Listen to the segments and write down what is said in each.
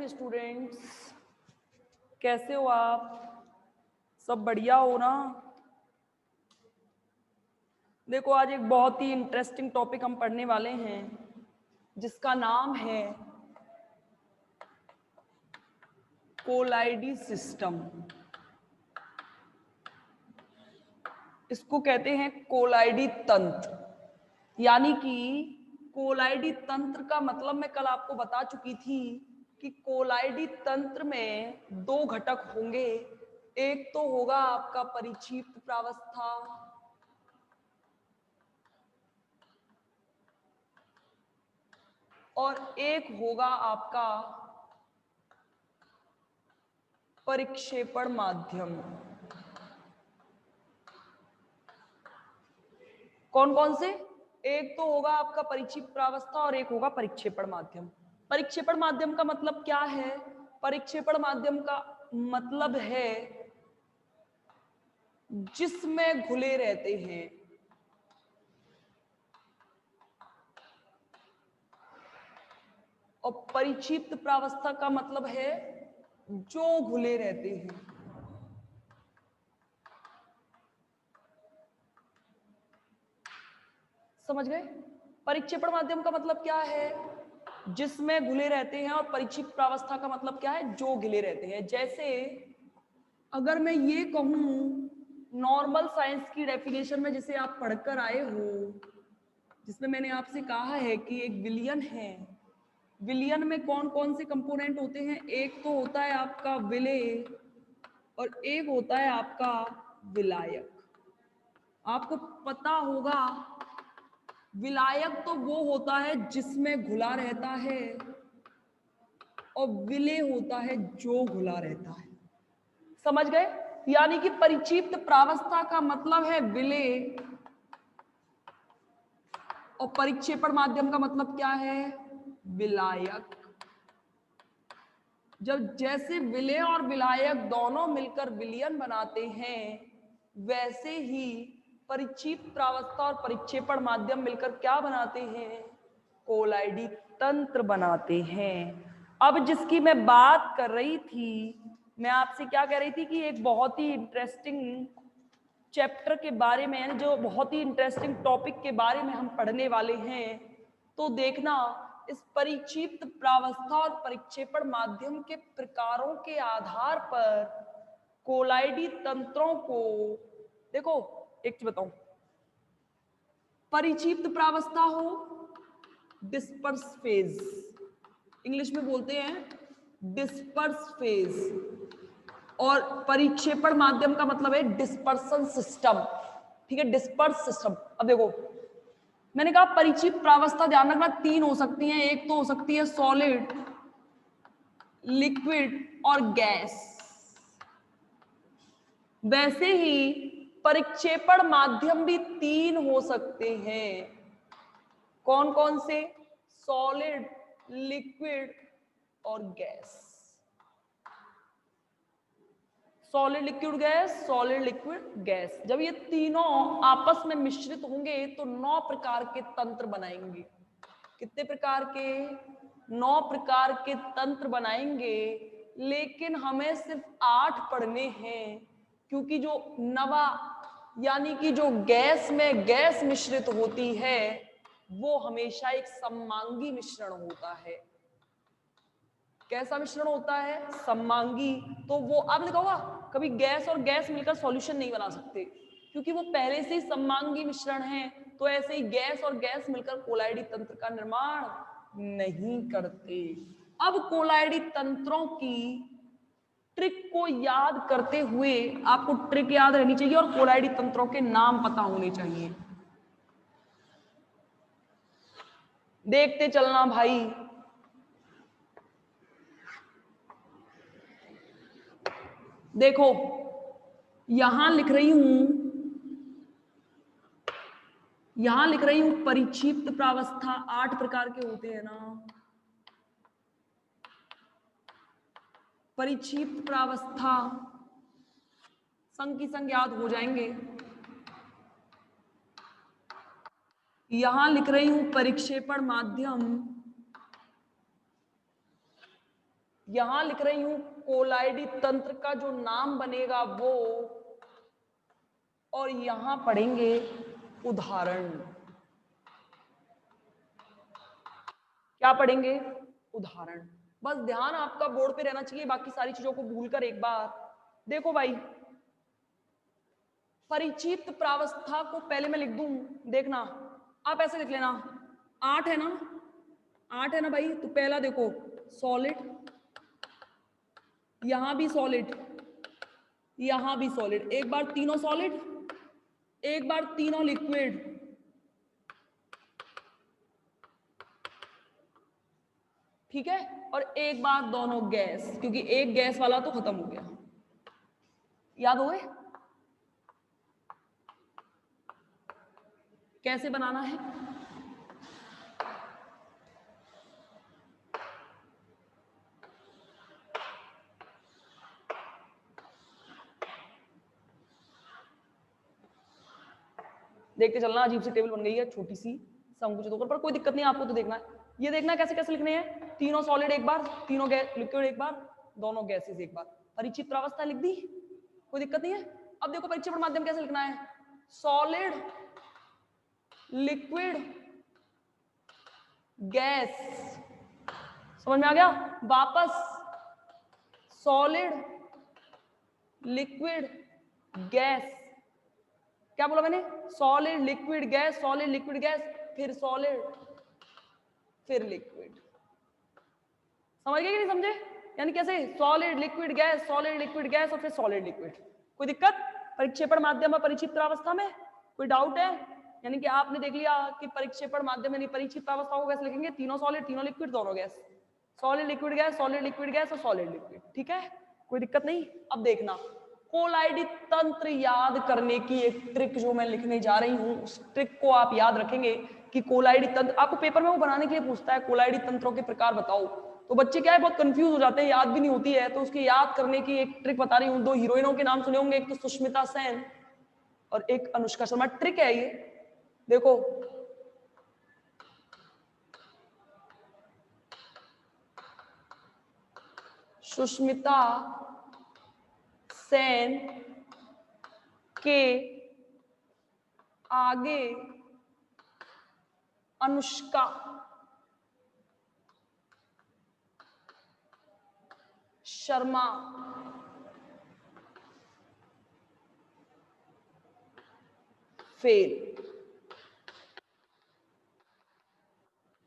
Students, कैसे हो आप? सब बढ़िया हो ना? देखो, आज एक बहुत ही इंटरेस्टिंग टॉपिक हम पढ़ने वाले हैं जिसका नाम है कोलाइडी सिस्टम। इसको कहते हैं कोलाइडी तंत्र। यानी कि कोलाइडी तंत्र का मतलब मैं कल आपको बता चुकी थी कि कोलाइडी तंत्र में दो घटक होंगे। एक तो होगा आपका परिक्षिप्त प्रावस्था और एक होगा आपका परिक्षेपण माध्यम। कौन कौन से? एक तो होगा आपका परिक्षिप्त प्रावस्था और एक होगा परिक्षेपण माध्यम। परिक्षेपण माध्यम का मतलब क्या है? परिक्षेपण माध्यम का मतलब है जिसमें घुले रहते हैं। और परिक्षिप्त प्रावस्था का मतलब है जो घुले रहते हैं। समझ गए? परिक्षेपण माध्यम का मतलब क्या है? जिसमें घुले रहते हैं। और परिक्षिप्त प्रावस्था का मतलब क्या है? जो घुले रहते हैं। जैसे अगर मैं ये कहूं नॉर्मल साइंस की डेफिनेशन में, जिसे आप पढ़कर आए हो, जिसमें मैंने आपसे कहा है कि एक विलयन है। विलयन में कौन कौन से कंपोनेंट होते हैं? एक तो होता है आपका विलेय और एक होता है आपका विलायक। आपको पता होगा विलायक तो वो होता है जिसमें घुला रहता है और विलेय होता है जो घुला रहता है। समझ गए? यानी कि परिक्षिप्त प्रावस्था का मतलब है विलेय और परिक्षेपण माध्यम का मतलब क्या है? विलायक। जब जैसे विलेय और विलायक दोनों मिलकर विलयन बनाते हैं, वैसे ही परिक्षिप्त प्रावस्था और परिक्षेपण माध्यम मिलकर क्या बनाते हैं? कोलाइडी तंत्र बनाते हैं। अब जिसकी मैं बात कर रही थी, मैं आपसे क्या कह रही थी कि एक बहुत ही इंटरेस्टिंग चैप्टर के बारे में, जो बहुत ही इंटरेस्टिंग टॉपिक के बारे में हम पढ़ने वाले हैं। तो देखना, इस परिक्षिप्त प्रावस्था और परिक्षेपण माध्यम के प्रकारों के आधार पर कोलाइडी तंत्रों को देखो। एक चीज बताऊं, परिक्षिप्त प्रावस्था हो, डिस्पर्स फेज, इंग्लिश में बोलते हैं डिस्पर्स फेज, और परिक्षेपण माध्यम का मतलब है डिस्पर्सन सिस्टम। ठीक है, डिस्पर्स सिस्टम। अब देखो, मैंने कहा परिक्षिप्त प्रावस्था, ध्यान रखना, तीन हो सकती हैं। एक तो हो सकती है सॉलिड, लिक्विड और गैस। वैसे ही परिक्षेपण माध्यम भी तीन हो सकते हैं। कौन कौन से? सॉलिड, लिक्विड और gas. Solid liquid gas, solid liquid gas. जब ये तीनों आपस में मिश्रित होंगे तो 9 प्रकार के तंत्र बनाएंगे। कितने प्रकार के? 9 प्रकार के तंत्र बनाएंगे। लेकिन हमें सिर्फ 8 पढ़ने हैं, क्योंकि जो नवा यानी कि जो गैस में गैस मिश्रित होती है वो हमेशा एक सममांगी मिश्रण होता है। कैसा मिश्रण होता है? सममांगी। तो वो आपने देखा होगा, कभी गैस और गैस मिलकर सॉल्यूशन नहीं बना सकते, क्योंकि वो पहले से ही सममांगी मिश्रण है। तो ऐसे ही गैस और गैस मिलकर कोलाइडी तंत्र का निर्माण नहीं करते। अब कोलाइडी तंत्रों की ट्रिक को याद करते हुए, आपको ट्रिक याद रहनी चाहिए और कोलाइडी तंत्रों के नाम पता होने चाहिए। देखते चलना भाई। देखो, यहां लिख रही हूं परिक्षिप्त प्रावस्था। 8 प्रकार के होते हैं ना। परिक्षिप्त प्रावस्था, संग की संग याद हो जाएंगे। यहां लिख रही हूं परिक्षेपण माध्यम, यहां लिख रही हूं कोलाइडी तंत्र का जो नाम बनेगा वो, और यहां पढ़ेंगे उदाहरण। क्या पढ़ेंगे? उदाहरण। बस ध्यान आपका बोर्ड पे रहना चाहिए, बाकी सारी चीजों को भूलकर एक बार देखो भाई। परिचित प्रावस्था को पहले मैं लिख दूं, देखना आप ऐसे लिख लेना। 8 है ना, 8 है ना भाई, तो पहला देखो सॉलिड, यहां भी सॉलिड, यहां भी सॉलिड, एक बार तीनों सॉलिड, एक बार तीनों लिक्विड, ठीक है, और एक बार दोनों गैस, क्योंकि एक गैस वाला तो खत्म हो गया। याद हो गए कैसे बनाना है? देखते चलना, अजीब सी टेबल बन गई है, छोटी सी संकुचित होकर, पर कोई दिक्कत नहीं, आपको तो देखना है। ये देखना कैसे कैसे लिखने हैं, तीनों सॉलिड एक बार, तीनों गैस लिक्विड एक बार, दोनों गैसेस एक बार। परिचित प्रावस्था लिख दी, कोई दिक्कत नहीं है। अब देखो परिक्षेपण माध्यम कैसे लिखना है, सॉलिड लिक्विड गैस, समझ में आ गया? वापस सॉलिड लिक्विड गैस, क्या बोला मैंने? Solid liquid gas, solid liquid gas, फिर सॉलिड, फिर लिक्विड। समझ गए कि नहीं समझे? यानी कैसे, solid liquid gas, solid liquid gas, और फिर सॉलिड लिक्विड। कोई दिक्कत परिक्षेपण माध्यम और परिचित प्रावस्था में? कोई डाउट है? यानी कि आपने देख लिया कि परिक्षेपण माध्यम यानी परिचित प्रावस्था को कैसे लिखेंगे, तीनों सॉलिड, तीनों लिक्विड, दोनों gas, solid liquid gas, solid liquid gas और सॉलिड लिक्विड, ठीक है, कोई दिक्कत नहीं। अब देखना कोलाइडी तंत्र याद करने की एक ट्रिक जो मैं लिखने जा रही हूं, उस ट्रिक को आप याद रखेंगे कि कोलाइडी तंत्र, आपको पेपर में वो बनाने के लिए पूछता है कोलाइडी तंत्रों के प्रकार बताओ, तो बच्चे क्या है बहुत कंफ्यूज हो जाते हैं, याद भी नहीं होती है, तो उसके याद करने की एक ट्रिक बता रही हूँ। 2 हीरोइनों के नाम सुने होंगे, एक तो सुष्मिता सेन और एक अनुष्का शर्मा। ट्रिक है ये, देखो सुष्मिता सेन के आगे अनुष्का शर्मा फेल।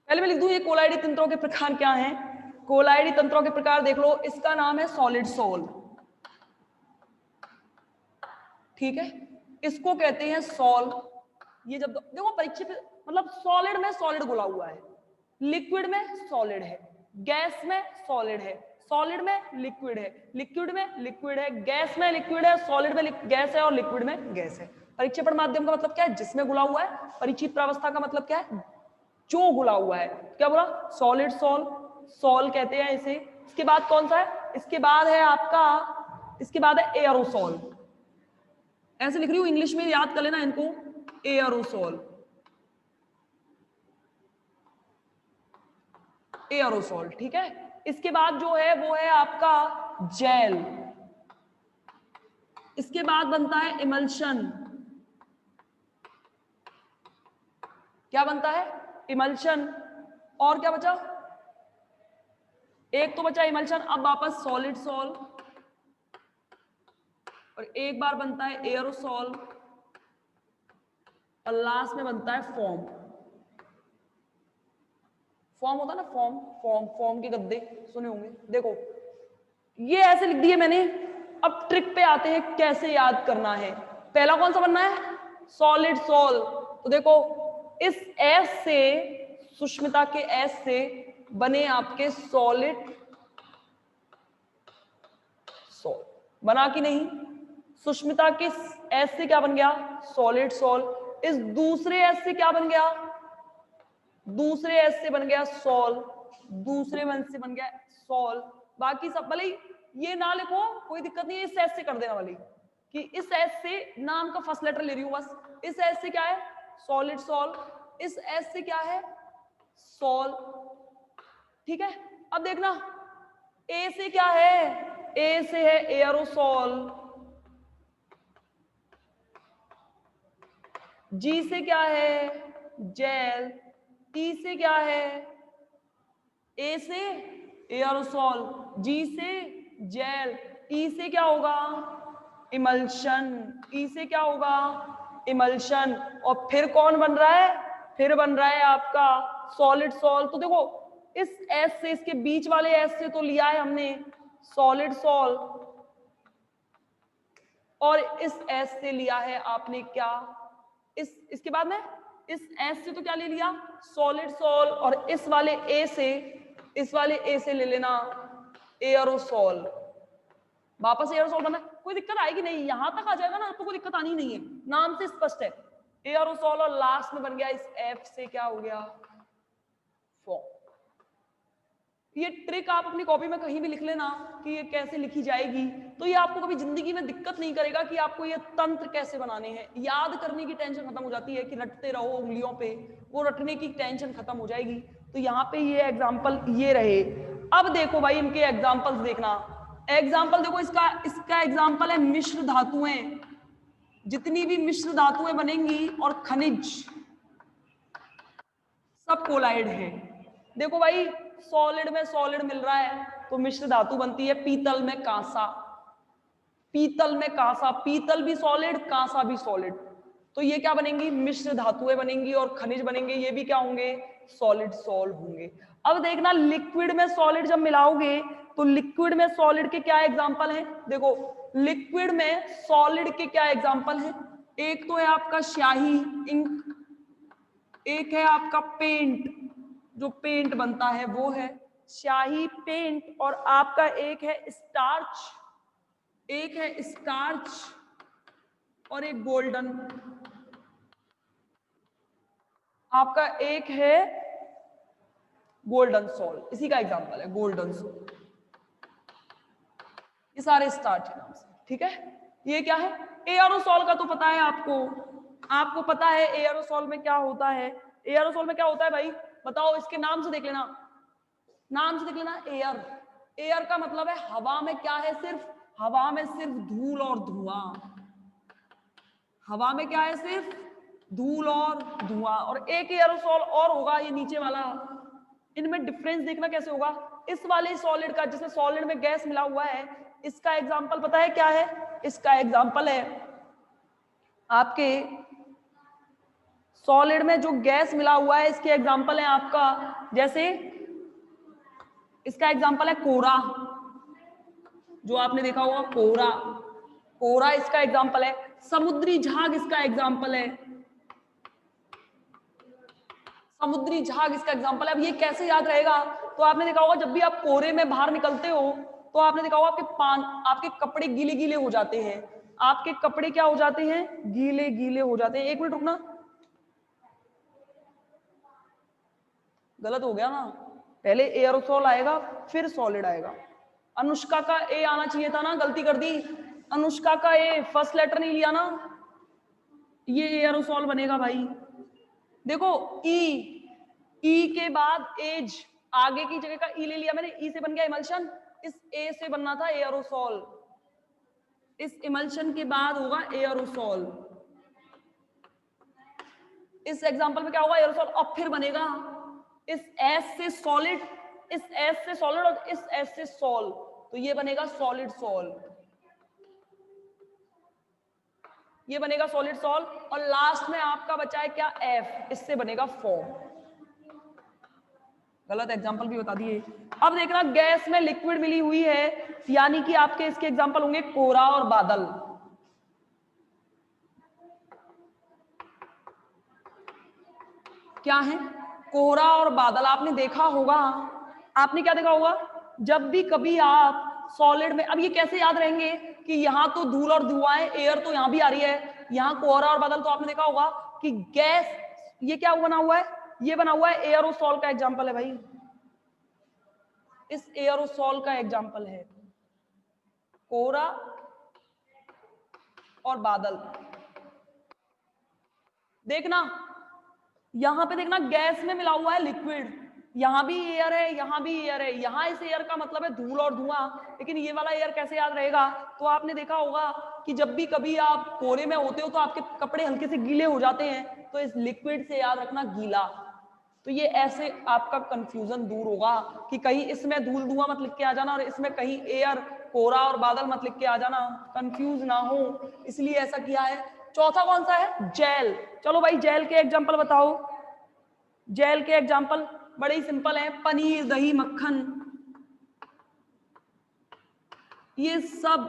पहले मैं लिख दूं ये कोलाइडी तंत्रों के प्रकार क्या हैं। कोलाइडी तंत्रों के प्रकार देख लो, इसका नाम है सॉलिड सोल, ठीक है, इसको कहते हैं सॉल। ये जब देखो परीक्षा पे मतलब सॉलिड में सॉलिड घुला हुआ है, लिक्विड में सॉलिड है, गैस में सॉलिड है, सॉलिड में लिक्विड है, लिक्विड में लिक्विड है, गैस में लिक्विड है, सॉलिड में गैस है और लिक्विड में गैस है। परिक्षेपण माध्यम का मतलब क्या है, जिसमें घुला हुआ है। परिचित प्रावस्था का मतलब क्या है, जो घुला हुआ है। क्या बोला, सॉलिड सॉल, सॉल कहते हैं इसे। इसके बाद कौन सा है, इसके बाद है आपका, इसके बाद है एयरोसॉल, ऐसे लिख रही हूं इंग्लिश में, याद कर लेना इनको, एयरोसॉल, एयरोसॉल, ठीक है। इसके बाद जो है वो है आपका जेल, इसके बाद बनता है इमल्शन, क्या बनता है, इमल्शन। और क्या बचा, एक तो बचा इमल्शन। अब वापस सॉलिड सॉल, और एक बार बनता है एयरोसॉल, और लास्ट में बनता है फॉर्म। फॉर्म होता है ना, फॉर्म, फॉर्म, फॉर्म के गद्दे सुने होंगे। देखो ये ऐसे लिख दिए मैंने। अब ट्रिक पे आते हैं कैसे याद करना है। पहला कौन सा बनना है, सॉलिड सॉल। तो देखो इस एस से, सुष्मिता के एस से बने आपके सॉलिड सॉल, बना कि नहीं। सुष्मिता के एस से क्या बन गया, सॉलिड सॉल। इस दूसरे एस से क्या बन गया, दूसरे एस से बन गया सॉल, दूसरे वन से बन गया सॉल। बाकी सब भले ये ना लिखो कोई दिक्कत नहीं है, इस एस से कर देना वाली कि इस एस से नाम का फर्स्ट लेटर ले रही हूं बस। इस एस से क्या है, सॉलिड सॉल, इस एस से क्या है, सॉल, ठीक है। अब देखना ए से क्या है, ए से है एयरोसॉल, जी से क्या है जेल, टी से क्या है, ए से एयरोसॉल, जी से जेल, ई से क्या होगा इमल्शन, ई से क्या होगा इमल्शन, और फिर कौन बन रहा है, फिर बन रहा है आपका सॉलिड सॉल। तो देखो इस एस से, इसके बीच वाले एस से तो लिया है हमने सॉलिड सॉल, और इस एस से लिया है आपने क्या, इसके बाद में इस एस से तो क्या ले लिया सॉलिड सॉल, और इस वाले ए से, इस वाले ए से ले लेना एयरोसॉल, वापस एयरोसॉल बना, कोई दिक्कत आएगी नहीं, यहां तक आ जाएगा ना तो कोई दिक्कत आनी नहीं है, नाम से स्पष्ट है एयरोसॉल, और लास्ट में बन गया इस एफ से क्या हो गया फॉर्म। ये ट्रिक आप अपनी कॉपी में कहीं भी लिख लेना कि ये कैसे लिखी जाएगी, तो ये आपको कभी जिंदगी में दिक्कत नहीं करेगा कि आपको ये तंत्र कैसे बनाने हैं, याद करने की टेंशन खत्म हो जाती है कि रटते रहो उंगलियों पे, वो रटने की टेंशन खत्म हो जाएगी। तो यहाँ पे ये एग्जाम्पल ये रहे। अब देखो भाई इनके एग्जाम्पल्स देखना, एग्जाम्पल देखो, इसका एग्जाम्पल है मिश्र धातुएं, जितनी भी मिश्र धातुएं बनेंगी और खनिज सब कोलाइड है। देखो भाई सॉलिड में सॉलिड मिल रहा है तो मिश्र धातु बनती है, पीतल में कांसा, पीतल में कांसा, पीतल भी सॉलिड कांसा भी सॉलिड, तो ये क्या बनेंगी मिश्र धातुएं बनेंगी, और खनिज बनेंगे, ये भी क्या होंगे सॉलिड सॉल्ट होंगे। अब देखना लिक्विड में सॉलिड जब मिलाओगे तो लिक्विड में सॉलिड के क्या एग्जांपल हैं, देखो लिक्विड में सॉलिड के क्या एग्जांपल हैं, एक तो है आपका स्याही इंक, एक है आपका पेंट, जो पेंट बनता है वो है स्याही पेंट, और आपका एक है स्टार्च, एक है स्टार्च, और एक गोल्डन, आपका एक है गोल्डन सॉल्ट, इसी का एग्जांपल है गोल्डन सॉल्ट, ये सारे स्टार्च के नाम से, ठीक है। ये क्या है एयरोसॉल का तो पता है आपको, आपको पता है एयरोसॉल में क्या होता है, एयरोसॉल में क्या होता है भाई बताओ, इसके नाम से देख लेना, नाम से देख लेना एयर, एयर का मतलब है हवा में क्या है, सिर्फ हवा में सिर्फ धूल और धुआं, हवा में क्या है सिर्फ धूल और धुआं, और एक एयरोसॉल और होगा ये नीचे वाला, इनमें डिफरेंस देखना कैसे होगा, इस वाले सॉलिड का जिसमें सॉलिड में गैस मिला हुआ है, इसका एग्जांपल पता है क्या है, इसका एग्जांपल है आपके सॉलिड में जो गैस मिला हुआ है, इसके एग्जांपल है आपका, जैसे इसका एग्जांपल है कोरा, जो आपने देखा होगा कोरा, कोरा इसका एग्जांपल है, समुद्री झाग इसका एग्जांपल है, समुद्री झाग इसका एग्जांपल है। अब ये कैसे याद रहेगा, तो आपने देखा होगा जब भी आप कोहरे में बाहर निकलते हो तो आपने देखा होगा आपके कपड़े गीले गीले हो जाते हैं, आपके कपड़े क्या हो जाते हैं गीले गीले हो जाते हैं, एक मिनट रुकना, गलत हो गया ना, पहले एयरोसॉल आएगा फिर सॉलिड आएगा, अनुष्का का ए आना चाहिए था ना, गलती कर दी, अनुष्का का ए फर्स्ट लेटर नहीं लिया ना, ये एयरोसॉल बनेगा भाई। देखो ई के बाद एज, आगे की जगह का ई ले लिया मैंने, ई से बन गया इमल्शन, इस ए से बनना था एयरोसॉल, इस इमल्शन के बाद होगा एयरोसॉल, इस एग्जांपल में क्या होगा एयरोसॉल, और फिर बनेगा इस एस से सॉलिड, इस एस से सॉलिड, और इस एस से सॉल, तो ये बनेगा सॉलिड सॉल, ये बनेगा सॉलिड सॉल, और लास्ट में आपका बचा है क्या एफ, इससे बनेगा फॉर्म, गलत एग्जांपल भी बता दिए। अब देखना गैस में लिक्विड मिली हुई है, यानी कि आपके इसके एग्जांपल होंगे कोहरा और बादल, क्या है कोहरा और बादल, आपने देखा होगा, आपने क्या देखा होगा जब भी कभी आप सॉलिड में, अब ये कैसे याद रहेंगे कि यहाँ तो धूल और धुआं है, एयर तो यहाँ भी आ रही है, यहाँ कोहरा और बादल, तो आपने देखा होगा कि गैस, ये क्या बना हुआ है, ये बना हुआ है एयरोसॉल का एग्जांपल है भाई, इस एयरोसॉल का एग्जांपल है कोहरा और बादल। देखना यहां पे देखना गैस में मिला हुआ है लिक्विड, यहाँ भी एयर है, यहाँ भी एयर है, यहाँ इस एयर का मतलब है धूल और धुआं, लेकिन ये वाला एयर कैसे याद रहेगा? तो आपने देखा होगा कि जब भी कभी आप कोहरे में होते हो तो आपके कपड़े हल्के से गीले हो जाते हैं, तो इस लिक्विड से याद रखना गीला। तो ये ऐसे आपका कंफ्यूजन दूर होगा कि कहीं इसमें धूल धुआं मत लिख के आ जाना और इसमें कहीं एयर कोहरा और बादल मत लिख के आ जाना, कंफ्यूज ना हो, इसलिए ऐसा किया है। चौथा कौन सा है? जेल। चलो भाई जेल के एग्जांपल बताओ। जेल के एग्जांपल बड़े ही सिंपल है, पनीर, दही, मक्खन, ये सब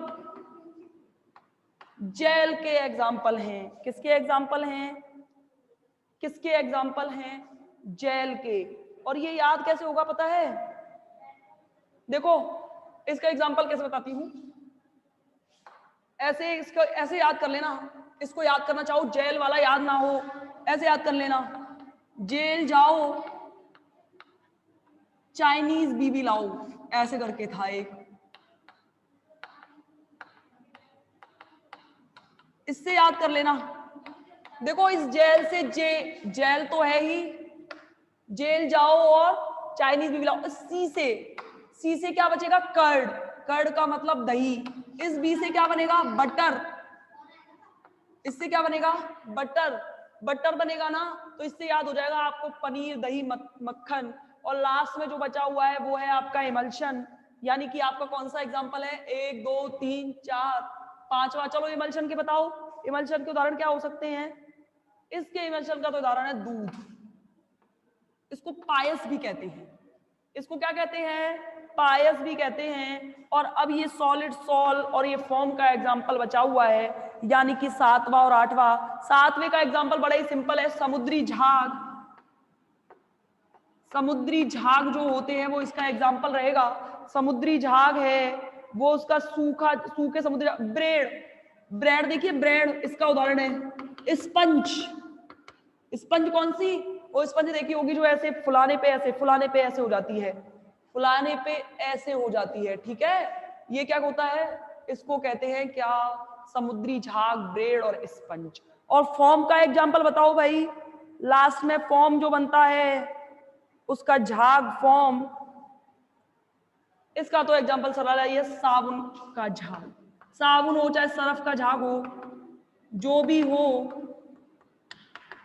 जेल के एग्जाम्पल हैं। किसके एग्जाम्पल हैं? किसके एग्जाम्पल हैं? जेल के। और ये याद कैसे होगा पता है? देखो इसका एग्जाम्पल कैसे बताती हूं, ऐसे इसको ऐसे याद कर लेना। इसको याद करना चाहो, जेल वाला याद ना हो, ऐसे याद कर लेना, जेल जाओ चाइनीज बीबी लाओ, ऐसे करके था एक। इससे याद कर लेना। देखो इस जेल से जेल तो है ही, जेल जाओ और चाइनीज बीबी लाओ। सी से क्या बचेगा? कर्ड। कर्ड का मतलब दही। इस बी से क्या बनेगा? बटर। इससे क्या बनेगा? बटर। बटर बनेगा ना, तो इससे याद हो जाएगा आपको पनीर, दही, मक्खन। और लास्ट में जो बचा हुआ है वो है आपका इमल्शन। यानी कि आपका कौन सा एग्जांपल है? 1 2 3 4 5वां। चलो इमल्शन के बताओ, इमल्शन के उदाहरण क्या हो सकते हैं? इसके इमल्शन का तो उदाहरण है दूध। इसको पायस भी कहते हैं। इसको क्या कहते हैं? पायस भी कहते हैं। और अब ये सॉलिड, सॉल और ये फॉर्म का एग्जांपल बचा हुआ है, यानी कि 7वां और 8वां। 7वें का एग्जांपल बड़ा ही सिंपल है, समुद्री झाग। समुद्री झाग जो होते हैं वो इसका एग्जांपल रहेगा। समुद्री झाग है वो उसका सूखे समुद्री। ब्रेड, ब्रेड देखिए, ब्रेड इसका उदाहरण है। स्पंज, स्पंज कौन सी? वो स्पंज देखी होगी जो ऐसे फुलाने पे ऐसे, फुलाने पे ऐसे हो जाती है, फुलाने पे ऐसे हो जाती है, ठीक है। ये क्या होता है? इसको कहते हैं क्या? समुद्री झाग, ब्रेड और स्पंज। और फॉर्म का एग्जांपल बताओ भाई। लास्ट में फॉर्म जो बनता है उसका झाग, फॉर्म। इसका तो एग्जांपल सरल है, ये साबुन का झाग। साबुन हो चाहे सरफ का झाग हो, जो भी हो,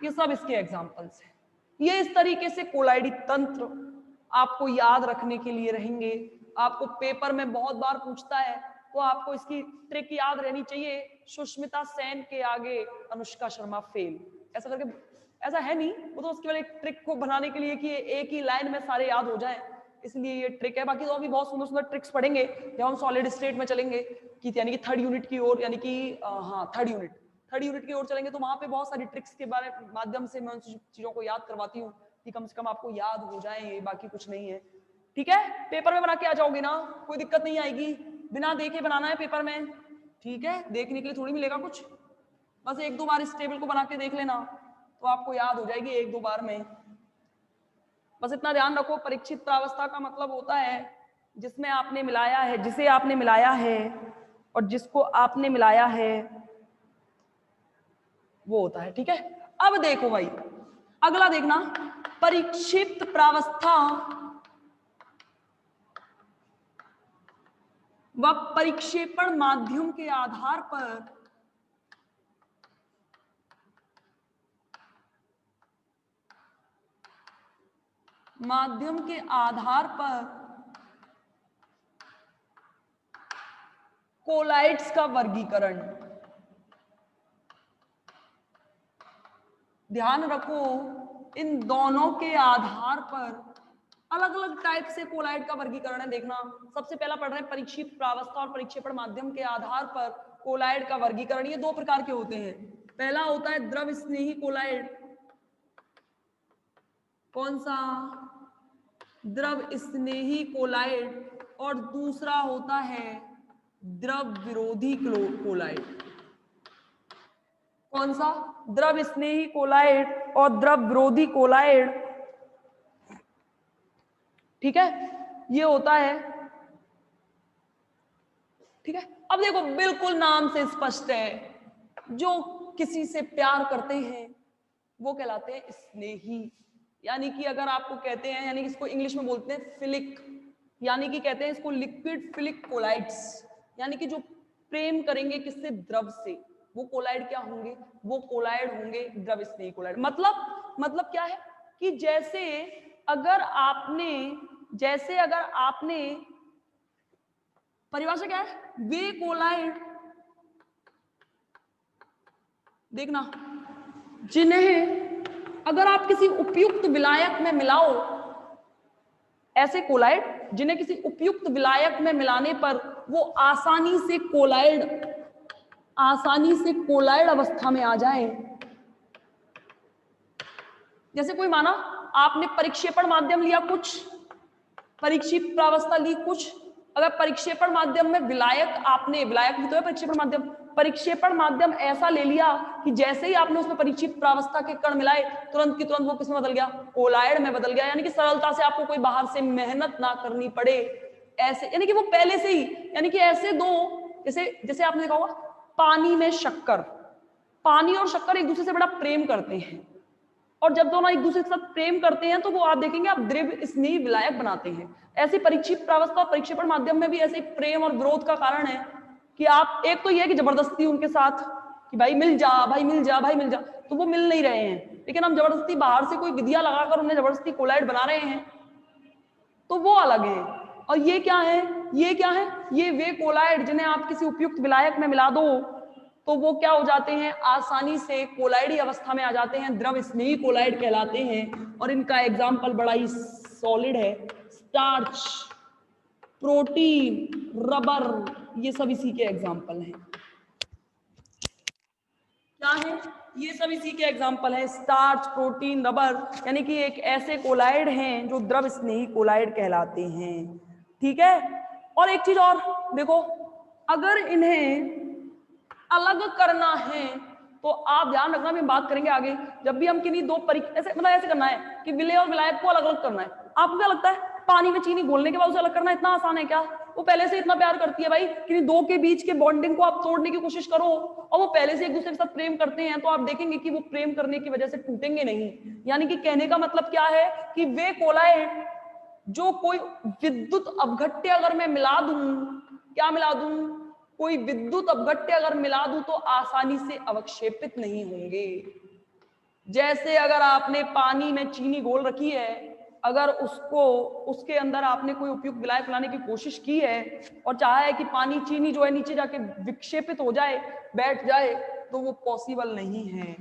ये सब इसके एग्जांपल्स हैं। ये इस तरीके से कोलाइडी तंत्र आपको याद रखने के लिए रहेंगे। आपको पेपर में बहुत बार पूछता है, तो आपको इसकी ट्रिक याद रहनी चाहिए। सुष्मिता सेन के आगे अनुष्का शर्मा फेल, ऐसा करके। ऐसा है नहीं, वो तो उसके वाले ट्रिक को बनाने के लिए कि एक ही लाइन में सारे याद हो जाएं, इसलिए ये ट्रिक है। बाकी तो अभी बहुत सुंदर सुंदर ट्रिक्स पढ़ेंगे जब हम सॉलिड स्टेट में चलेंगे, कि यानी कि थर्ड यूनिट की ओर, यानी कि हाँ थर्ड यूनिट की ओर चलेंगे, तो वहां पे बहुत सारी ट्रिक्स के बारे माध्यम से मैं उन चीजों को याद करवाती हूँ कि कम से कम आपको याद हो जाए, बाकी कुछ नहीं है। ठीक है, पेपर में बना के आ जाओगे ना, कोई दिक्कत नहीं आएगी। बिना देखे बनाना है पेपर में, ठीक है। देखने के लिए थोड़ी मिलेगा कुछ, बस 1 2 बार इस टेबल को बना के देख लेना तो आपको याद हो जाएगी 1 2 बार में। बस इतना ध्यान रखो, परीक्षित प्रावस्था का मतलब होता है जिसमें आपने मिलाया है, जिसे आपने मिलाया है और जिसको आपने मिलाया है, वो होता है, ठीक है। अब देखो भाई, अगला देखना, परिक्षिप्त प्रावस्था व परिक्षेपण माध्यम के आधार पर कोलाइड्स का वर्गीकरण। ध्यान रखो, इन दोनों के आधार पर अलग अलग टाइप से कोलाइड का वर्गीकरण है। देखना, सबसे पहला पढ़ रहे हैं परिक्षिप्त प्रावस्था और परिक्षेपण माध्यम के आधार पर कोलाइड का वर्गीकरण। ये 2 प्रकार के होते हैं। पहला होता है द्रव स्नेही कोलाइड। कौन सा? द्रव स्नेही कोलाइड। और दूसरा होता है द्रव विरोधी कोलाइड। कौन सा? द्रव स्नेही कोलाइड और द्रव विरोधी कोलाइड, ठीक है, ये होता है, ठीक है। अब देखो, बिल्कुल नाम से स्पष्ट है, जो किसी से प्यार करते हैं वो कहलाते हैं स्नेही, यानी कि अगर आपको कहते हैं, यानी कि इसको इंग्लिश में बोलते हैं फिलिक, यानी कि कहते हैं इसको लिक्विड फिलिक कोलाइड्स, यानी कि जो प्रेम करेंगे किससे, द्रव से, वो कोलाइड क्या होंगे, वो कोलाइड होंगे द्रव स्नेही कोलाइड। मतलब क्या है कि जैसे अगर आपने परिभाषा क्या है, वे कोलाइड देखना जिन्हें अगर आप किसी उपयुक्त विलायक में मिलाओ, ऐसे कोलाइड जिन्हें किसी उपयुक्त विलायक में मिलाने पर वो आसानी से कोलाइड अवस्था में आ जाए। जैसे कोई माना आपने परिक्षेपण माध्यम लिया, कुछ परीक्षित प्रावस्था ली कुछ, अगर परिक्षेपण माध्यम में विलायक भी तो है परिक्षेपण माध्यम ऐसा ले लिया कि जैसे ही आपने उसमें परीक्षित प्रावस्था के कण मिलाए तुरंत की तुरंत वो किसमें बदल गया, कोलाइड में बदल गया। यानी कि सरलता से आपको कोई बाहर से मेहनत ना करनी पड़े, ऐसे, यानी कि वो पहले से ही, यानी कि ऐसे दो, जैसे आपने देखा होगा पानी और शक्कर एक दूसरे से बड़ा प्रेम करते हैं, और जब दोनों एक दूसरे के साथ प्रेम करते हैं तो वो आप देखेंगे आप द्रव स्नेही विलायक बनाते हैं। ऐसी परीक्षित प्रावस्था और परीक्षेपण माध्यम में भी ऐसे प्रेम और विरोध का कारण है कि आप, एक तो ये है कि जबरदस्ती उनके साथ कि भाई मिल जा, तो वो मिल नहीं रहे हैं, लेकिन हम जबरदस्ती बाहर से कोई विधियां लगाकर उन्हें जबरदस्ती कोलाइड बना रहे हैं, तो वो अलग है। और ये क्या है, ये वे कोलाइड जिन्हें आप किसी उपयुक्त विलायक में मिला दो तो वो क्या हो जाते हैं, आसानी से कोलाइडी अवस्था में आ जाते हैं, द्रव स्नेही कोलाइड कहलाते हैं। और इनका एग्जाम्पल बड़ा ही सॉलिड है, स्टार्च, प्रोटीन, रबर, ये सब इसी के एग्जाम्पल हैं। क्या है, ये सब इसी के एग्जाम्पल हैं, स्टार्च, प्रोटीन, रबर, यानी कि एक ऐसे कोलाइड हैं जो द्रव स्नेही कोलाइड कहलाते हैं। ठीक है, और एक चीज और देखो, अगर इन्हें अलग करना है तो आप ध्यान रखना, भी बात करेंगे आगे, जब भी हम किन्हीं दो ऐसे करना है कि विलेय और विलायक को अलग अलग करना है। आपको क्या लगता है पानी में चीनी घोलने के बाद उसे अलग करना इतना आसान है क्या? वो पहले से इतना प्यार करती है भाई, किन्हीं दो के बीच के बॉन्डिंग को आप तोड़ने की कोशिश करो, और वो पहले से एक दूसरे के साथ प्रेम करते हैं, तो आप देखेंगे कि वो प्रेम करने की वजह से टूटेंगे नहीं। यानी कि कहने का मतलब क्या है कि वे कोलाइड जो कोई विद्युत अपघट्य अगर मैं मिला दूं, क्या मिला दूं, कोई विद्युत अपघट्य अगर मिला दूं तो आसानी से अवक्षेपित नहीं होंगे। जैसे अगर आपने पानी में चीनी घोल रखी है, अगर उसके अंदर आपने कोई उपयुक्त विलायक लाने की कोशिश की है और चाहा है कि पानी चीनी जो है नीचे जाके विक्षेपित हो जाए, बैठ जाए, तो वो पॉसिबल नहीं है।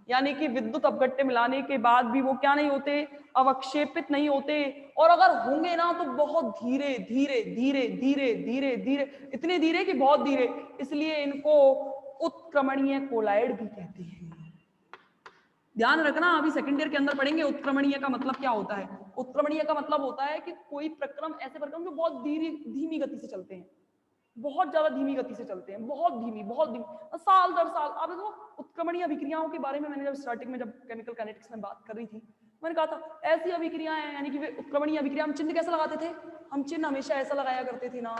यानी कि विद्युत अपघट्य मिलाने के बाद भी वो क्या नहीं होते, अवक्षेपित नहीं होते, और अगर होंगे ना तो बहुत धीरे धीरे धीरे धीरे धीरे धीरे, इतने धीरे कि बहुत धीरे, इसलिए इनको उत्क्रमणीय कोलाइड भी कहते हैं। ध्यान रखना, अभी सेकंड ईयर के अंदर पढ़ेंगे उत्क्रमणीय का मतलब क्या होता है। उत्क्रमणीय का मतलब होता है कि कोई प्रक्रम, ऐसे प्रक्रम जो बहुत धीमी गति से चलते हैं, बहुत ज्यादा धीमी गति से चलते हैं, बहुत धीमी साल दर साल। आप देखो उत्क्रमणीय अभिक्रियाओं के बारे में मैंने जब स्टार्टिंग में जब केमिकल काइनेटिक्स में बात कर रही थी, मैंने कहा था ऐसी अभिक्रियाएं हैं, यानी कि वे उत्क्रमणीय अभिक्रिया। हम चिन्ह कैसे लगाते थे, हम चिन्ह हमेशा ऐसा लगाया करते थे ना,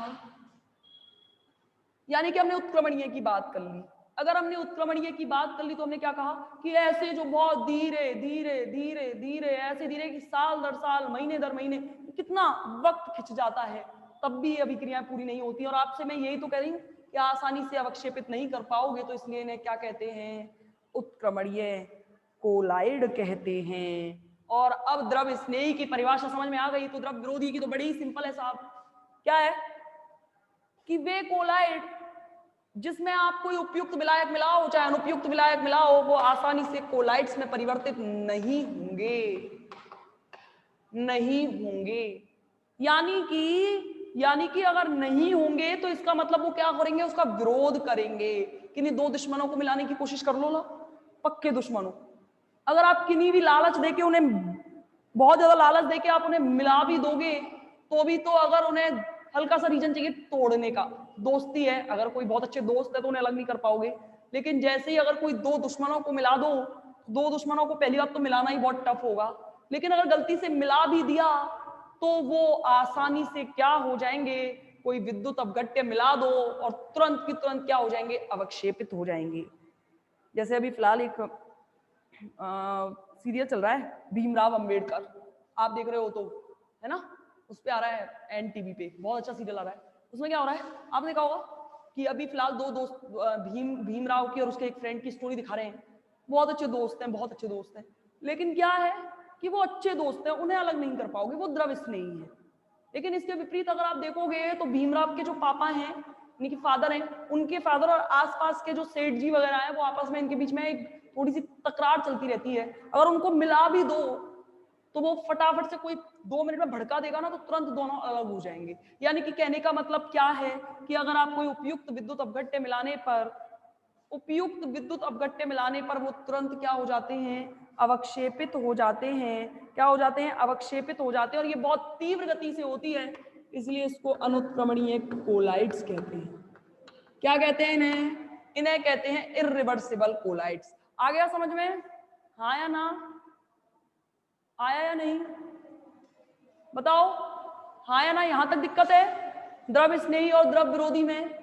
यानी कि हमने उत्क्रमणीय की बात कर ली। अगर हमने उत्क्रमणीय की बात कर ली तो हमने क्या कहा कि ऐसे जो बहुत धीरे धीरे धीरे धीरे, ऐसे धीरे कि साल दर साल, महीने दर महीने, कितना वक्त खिंच जाता है, तब भी अभिक्रियाएं पूरी नहीं होती। और आपसे मैं यही तो कह रही हूँ कि आसानी से अवक्षेपित नहीं कर पाओगे, तो इसलिए इन्हें क्या कहते हैं, उत्क्रमणीय कोलाइड कहते हैं। और अब द्रव स्नेही की परिभाषा समझ में आ गई, तो द्रव विरोधी की तो बड़ी ही सिंपल है साहब, क्या है कि वे कोलाइड जिसमें आप कोई उपयुक्त विलायक मिलाओ चाहे अनुपयुक्त विलायक मिलाओ, वो आसानी से कोलाइड्स में परिवर्तित नहीं होंगे। यानी कि अगर नहीं होंगे तो इसका मतलब वो क्या करेंगे, उसका विरोध करेंगे। किन्हीं दो दुश्मनों को मिलाने की कोशिश कर लो ना, पक्के दुश्मनों, अगर आप किन्हीं भी लालच देके उन्हें, बहुत ज्यादा लालच देके आप उन्हें मिला भी दोगे, तो भी तो अगर उन्हें हल्का सा रीजन चाहिए तोड़ने का, दोस्ती है, अगर कोई बहुत अच्छे दोस्त है तो उन्हें अलग नहीं कर पाओगे। लेकिन जैसे ही अगर कोई दो दुश्मनों को मिला दो, दो दुश्मनों को पहली बात तो मिलाना ही बहुत टफ होगा, लेकिन अगर गलती से मिला भी दिया तो वो आसानी से क्या हो जाएंगे, कोई विद्युत अपघट्य मिला दो और तुरंत की तुरंत क्या हो जाएंगे, अवक्षेपित हो जाएंगे। जैसे अभी फिलहाल एक सीरियल चल रहा है भीमराव अंबेडकर, आप देख रहे हो तो, है ना, उस पे आ रहा है एनटीवी पे, बहुत अच्छा सीरियल आ रहा है। उसमें क्या हो रहा है, आपने देखा होगा कि अभी फिलहाल दो दोस्त भीमराव की और उसके एक फ्रेंड की स्टोरी दिखा रहे हैं। बहुत अच्छे दोस्त हैं, बहुत अच्छे दोस्त हैं, लेकिन क्या है कि वो अच्छे दोस्त हैं, उन्हें अलग नहीं कर पाओगे, वो द्रव स्नेही है। लेकिन इसके विपरीत अगर आप देखोगे तो भीमराव के जो पापा हैं, इनके फादर हैं, उनके फादर और आसपास के जो सेठ जी वगैरह हैं, वो आपस में इनके बीच में एक थोड़ी सी तकरार चलती रहती है। अगर उनको मिला भी दो तो वो फटाफट से कोई 2 मिनट में भड़का देगा ना, तो तुरंत दोनों अलग हो जाएंगे। यानी कि कहने का मतलब क्या है कि अगर आप कोई उपयुक्त विद्युत अपघट्य मिलाने पर वो तुरंत क्या हो जाते हैं, अवक्षेपित हो जाते हैं। क्या हो जाते हैं, अवक्षेपित हो जाते हैं, और ये बहुत तीव्र गति से होती है, इसलिए इसको अनुत्क्रमणीय कोलाइड्स कहते हैं। क्या कहते हैं इन्हें कहते हैं इरिवर्सिबल कोलाइड्स। आ गया समझ में, हाँ या ना, आया या नहीं, बताओ, हाँ या ना। यहां तक दिक्कत है द्रव स्नेही और द्रव विरोधी में,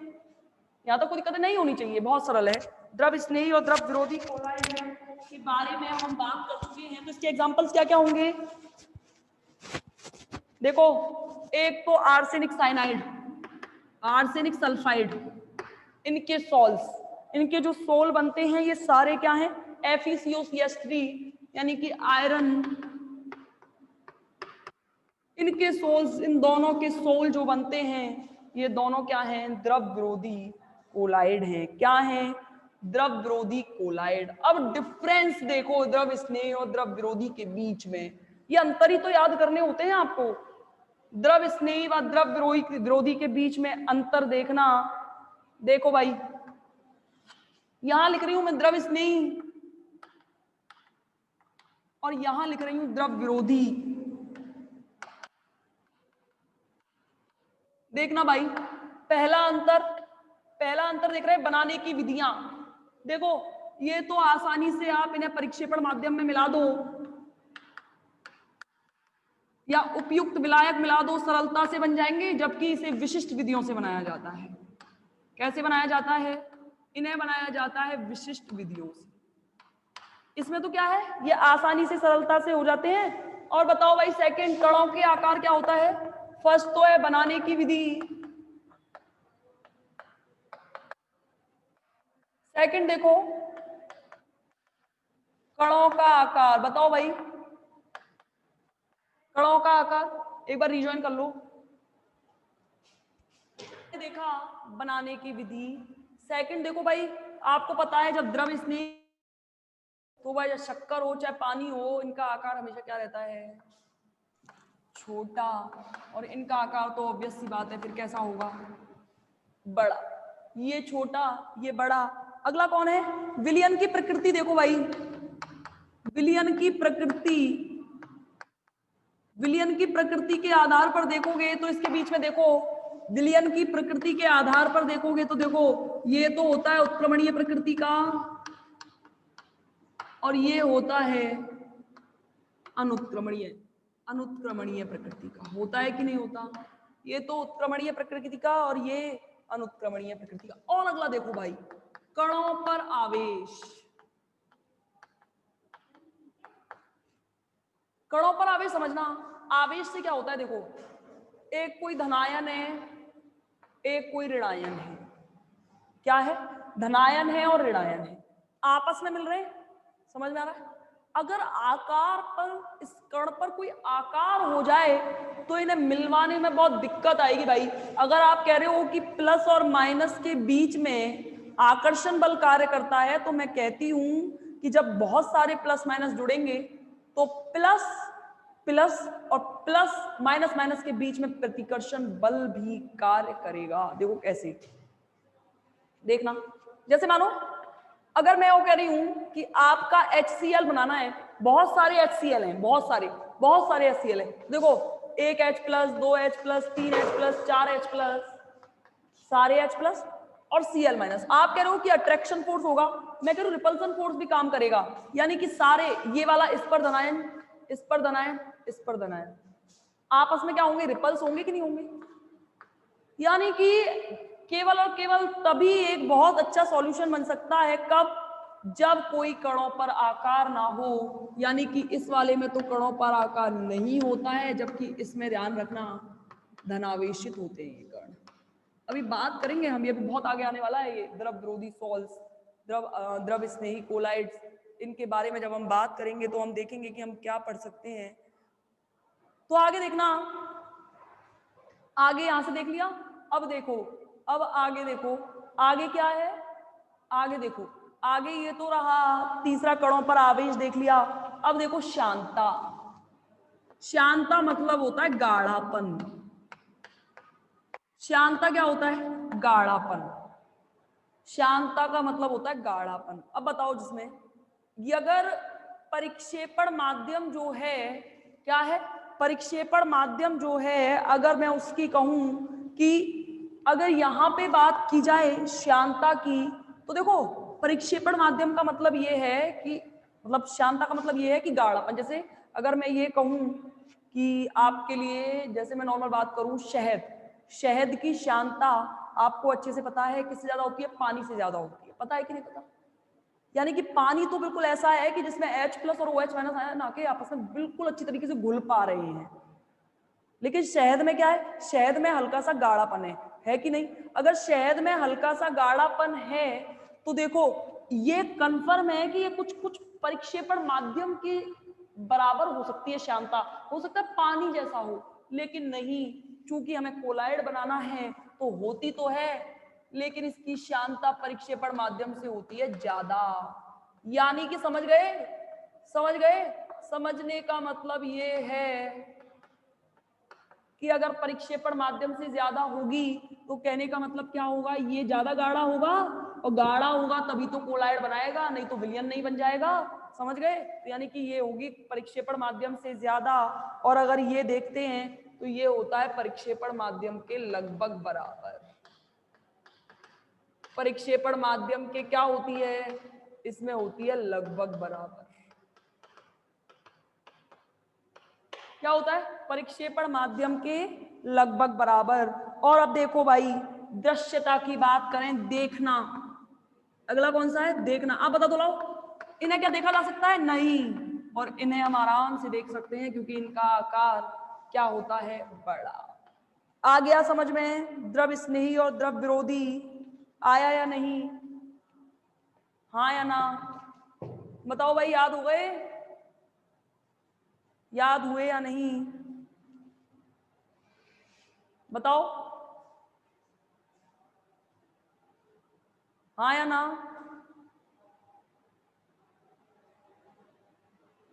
यहां तक कोई दिक्कत नहीं होनी चाहिए, बहुत सरल है। द्रव स्नेही और द्रव विरोधी कोलाइड के बारे में हम बात कर चुके हैं, तो इसके एग्जांपल्स क्या क्या होंगे, देखो, एक तो आर्सेनिक साइनाइड, आर्सेनिक सल्फाइड, इनके सोल्स, इनके जो सोल बनते हैं ये सारे क्या हैं, FeCO3, यानी कि आयरन, इनके सोल्स, इन दोनों के सोल जो बनते हैं ये दोनों क्या हैं, द्रव विरोधी कोलाइड हैं। क्या हैं, द्रव विरोधी कोलाइड। अब डिफरेंस देखो द्रव स्नेही और द्रव विरोधी के बीच में, ये अंतर ही तो याद करने होते हैं आपको। द्रव स्नेही व द्रव विरोधी के बीच में अंतर देखना, देखो भाई, यहां लिख रही हूं मैं द्रव स्नेही और यहां लिख रही हूं द्रव विरोधी। देखना भाई, पहला अंतर देख रहे हैं, बनाने की विधियां। देखो ये तो आसानी से आप इन्हें परिक्षेपण माध्यम में मिला दो या उपयुक्त विलायक मिला दो, सरलता से बन जाएंगे, जबकि इसे विशिष्ट विधियों से बनाया जाता है। कैसे बनाया जाता है, इन्हें बनाया जाता है विशिष्ट विधियों से। इसमें तो क्या है, ये आसानी से सरलता से हो जाते हैं। और बताओ भाई, सेकंड, कणों के आकार क्या होता है, फर्स्ट तो है बनाने की विधि, सेकंड देखो कणों का आकार। बताओ भाई, कणों का आकार एक बार रिजॉइन कर लो। देखा बनाने की विधि, सेकंड देखो भाई, आपको पता है जब द्रव स्नेही तो भाई चाहे शक्कर हो चाहे पानी हो, इनका आकार हमेशा क्या रहता है, छोटा, और इनका आकार तो ऑब्वियस सी बात है फिर कैसा होगा, बड़ा। ये छोटा ये बड़ा। अगला कौन है, विलयन की प्रकृति। देखो भाई, विलयन की प्रकृति, विलयन की प्रकृति के आधार पर देखोगे तो इसके बीच में देखो, विलयन की प्रकृति के आधार पर देखोगे तो देखो, ये तो होता है उत्क्रमणीय प्रकृति का और ये होता है अनुत्क्रमणीय प्रकृति का। होता है कि नहीं होता, ये तो उत्क्रमणीय प्रकृति का और ये अनुत्क्रमणीय प्रकृति का। और अगला देखो भाई, कणों पर आवेश, कणों पर आवेश समझना, आवेश से क्या होता है, देखो, एक कोई धनायन है एक कोई ऋणायन है। क्या है, धनायन है और ऋणायन है, आपस में मिल रहे हैं, समझ में आ रहा है। अगर आकार पर, इस कण पर कोई आकार हो जाए तो इन्हें मिलवाने में बहुत दिक्कत आएगी भाई। अगर आप कह रहे हो कि प्लस और माइनस के बीच में आकर्षण बल कार्य करता है, तो मैं कहती हूं कि जब बहुत सारे प्लस माइनस जुड़ेंगे तो प्लस प्लस और प्लस माइनस माइनस के बीच में प्रतिकर्षण बल भी कार्य करेगा। देखो कैसे, देखना, जैसे मानो अगर मैं वो कह रही हूं कि आपका HCl बनाना है, बहुत सारे HCl हैं, बहुत सारे HCl हैं। देखो, एक H+, 2H+, 3H+, 4H+, सारे H+ और Cl-। आप कह रहे हो कि अट्रैक्शन फोर्स होगा, मैं कह रही हूं रिपल्सन फोर्स भी काम करेगा। यानी कि सारे, ये वाला इस पर धनायन, इस पर धनायन, इस पर धनायन, आपस में क्या होंगे, रिपल्स होंगे कि नहीं होंगे। यानी कि केवल और केवल तभी एक बहुत अच्छा सॉल्यूशन बन सकता है, कब, जब कोई कणों पर आकार ना हो, यानी कि इस वाले में तो कणों पर आकार नहीं होता है, जबकि इसमें ध्यान रखना धनावेशित होते हैं ये कण। अभी बात करेंगे हम, ये भी बहुत आगे आने वाला है, ये द्रव विरोधी सॉल्स, द्रव स्नेही कोलाइड्स, इनके बारे में जब हम बात करेंगे तो हम देखेंगे कि हम क्या पढ़ सकते हैं। तो आगे देखना, आगे यहां से देख लिया, अब देखो, अब आगे देखो, आगे क्या है, आगे देखो, आगे ये तो रहा तीसरा कणों पर आवेश देख लिया। अब देखो शांता, शांता मतलब होता है गाढ़ापन। शांता क्या होता है? गाढ़ापन। शांता का मतलब होता है गाढ़ापन। अब बताओ, जिसमें ये अगर परिक्षेपण माध्यम जो है, क्या है? परिक्षेपण माध्यम जो है, अगर मैं उसकी कहूं कि अगर यहां पे बात की जाए शांता की, तो देखो परिक्षेपण माध्यम का मतलब ये है कि, मतलब शांता का मतलब ये है कि गाढ़ापन। जैसे अगर मैं ये कहूं कि आपके लिए, जैसे मैं नॉर्मल बात करूं, शहद, शहद की शांता आपको अच्छे से पता है किससे ज्यादा होती है? पानी से ज्यादा होती है, पता है कि नहीं पता? यानी कि पानी तो बिल्कुल ऐसा है कि जिसमें H+ और OH- आयन आके आपस में बिल्कुल अच्छी तरीके से घुल पा रहे हैं। लेकिन शहद में क्या है? शहद में हल्का सा गाढ़ापन है कि नहीं? अगर शहद में हल्का सा गाढ़ापन है तो देखो ये कंफर्म है कि ये कुछ कुछ परिक्षेपण माध्यम के बराबर हो सकती है शांता, हो सकता है पानी जैसा हो, लेकिन नहीं, चूंकि हमें कोलाइड बनाना है तो होती तो है, लेकिन इसकी शांता परिक्षेपण माध्यम से होती है ज्यादा। यानी कि समझ गए? समझ गए? समझने का मतलब ये है कि अगर परिक्षेपण माध्यम से ज्यादा होगी तो कहने का मतलब क्या होगा? ये ज्यादा गाढ़ा होगा, और गाढ़ा होगा तभी तो कोलाइड बनाएगा, नहीं तो विलयन नहीं बन जाएगा। समझ गए? तो यानी कि ये होगी परिक्षेपण माध्यम से ज्यादा, और अगर ये देखते हैं तो ये होता है परिक्षेपण माध्यम के लगभग बराबर। परिक्षेपण माध्यम के क्या होती है? इसमें होती है लगभग बराबर। क्या होता है? परिक्षेपण माध्यम के लगभग बराबर। और अब देखो भाई, दृश्यता की बात करें, देखना, अगला कौन सा है? देखना। आप बता दो, लाओ, इन्हें क्या देखा जा सकता है? नहीं, और इन्हें हम आराम से देख सकते हैं क्योंकि इनका आकार क्या होता है? बड़ा। आ गया समझ में? द्रव स्नेही और द्रव विरोधी आया या नहीं? हाँ या ना? बताओ भाई, याद हो गए? याद हुए या नहीं? बताओ, हाँ या ना?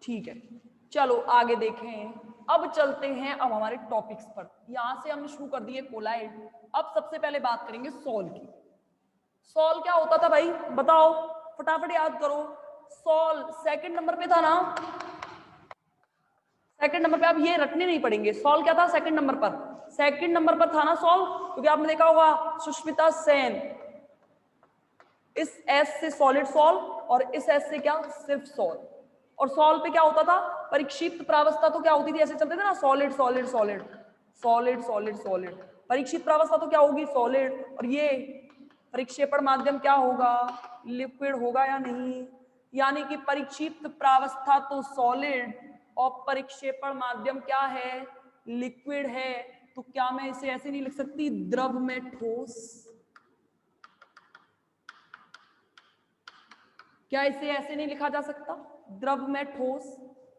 ठीक है, चलो आगे देखें। अब चलते हैं अब हमारे टॉपिक्स पर। यहां से हमने शुरू कर दिए कोलाइड। अब सबसे पहले बात करेंगे सॉल की। सॉल क्या होता था भाई? बताओ, फटाफट याद करो। सॉल सेकंड नंबर पे था ना? सेकंड नंबर पे। आप ये रटने नहीं पड़ेंगे। सॉल क्या था सेकंड नंबर पर? सेकंड नंबर पर था ना सॉल, क्योंकि आपने देखा होगा सुष्मिता सेन, इस एस से सॉलिड सॉल, और इस एस से क्या? सिर्फ सॉल। और सॉल पे क्या होता था? परिक्षिप्त प्रावस्था तो क्या होती थी? ऐसे चलते थे ना, solid solid solid solid solid solid. परीक्षित प्रावस्था तो क्या होगी? सॉलिड। और ये परिक्षेपण माध्यम क्या होगा? लिक्विड होगा या नहीं? यानी कि परिक्षिप्त प्रावस्था तो सॉलिड, और परिक्षेपण माध्यम क्या है? लिक्विड है। तो क्या मैं इसे ऐसे नहीं लिख सकती, द्रव में ठोस? क्या इसे ऐसे नहीं लिखा जा सकता, द्रव में ठोस?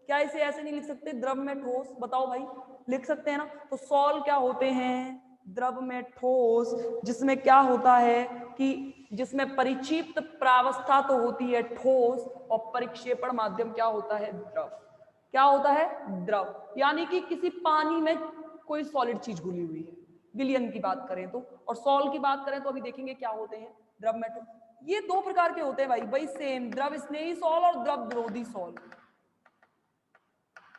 क्या इसे ऐसे नहीं लिख सकते, द्रव में ठोस? बताओ भाई, लिख सकते हैं ना? तो सॉल क्या होते हैं? द्रव में ठोस, जिसमें क्या होता है कि जिसमें परिक्षिप्त प्रावस्था तो होती है ठोस, और परिक्षेपण माध्यम क्या होता है? द्रव। क्या होता है? द्रव। यानी कि किसी पानी में कोई सॉलिड चीज घुली हुई है, विलयन की बात करें तो। और सॉल की बात करें तो अभी देखेंगे क्या होते हैं, द्रव में ठोस। ये दो प्रकार के होते हैं भाई, वही सेम, द्रव स्नेही सॉल और द्रव विरोधी सॉल।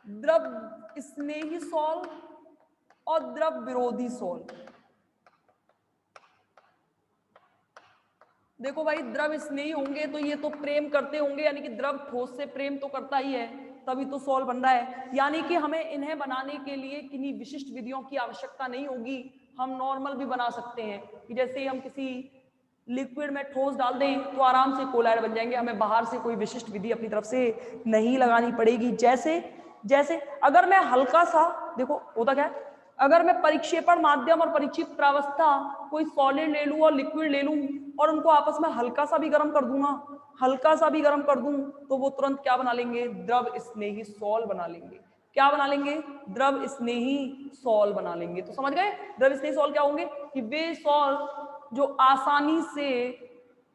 द्रव स्नेही सॉल और द्रव विरोधी सॉल। देखो भाई, द्रव स्नेही होंगे तो ये तो प्रेम करते होंगे, यानी कि द्रव ठोस से प्रेम तो करता ही है, तभी तो सॉल बन रहा है। यानी कि हमें इन्हें बनाने के लिए किन्हीं विशिष्ट विधियों की आवश्यकता नहीं होगी, हम नॉर्मल भी बना सकते हैं। कि जैसे हम किसी लिक्विड में ठोस डाल दें तो आराम से कोलाइड बन जाएंगे, हमें बाहर से कोई विशिष्ट विधि अपनी तरफ से नहीं लगानी पड़ेगी। जैसे जैसे अगर मैं हल्का सा, देखो होता क्या है, अगर मैं परिक्षेपण माध्यम और परिक्षिप्त प्रावस्था कोई सॉलिड ले लूं और लिक्विड ले लूं और उनको आपस में हल्का सा भी गर्म कर दूंगा, हल्का सा भी गर्म कर दूं, तो वो तुरंत क्या बना लेंगे, द्रव स्नेही सॉल बना लेंगे। क्या बना लेंगे, द्रव स्नेही सॉल बना लेंगे। तो समझ गए द्रव स्नेही सॉल क्या होंगे, कि वे सॉल जो आसानी से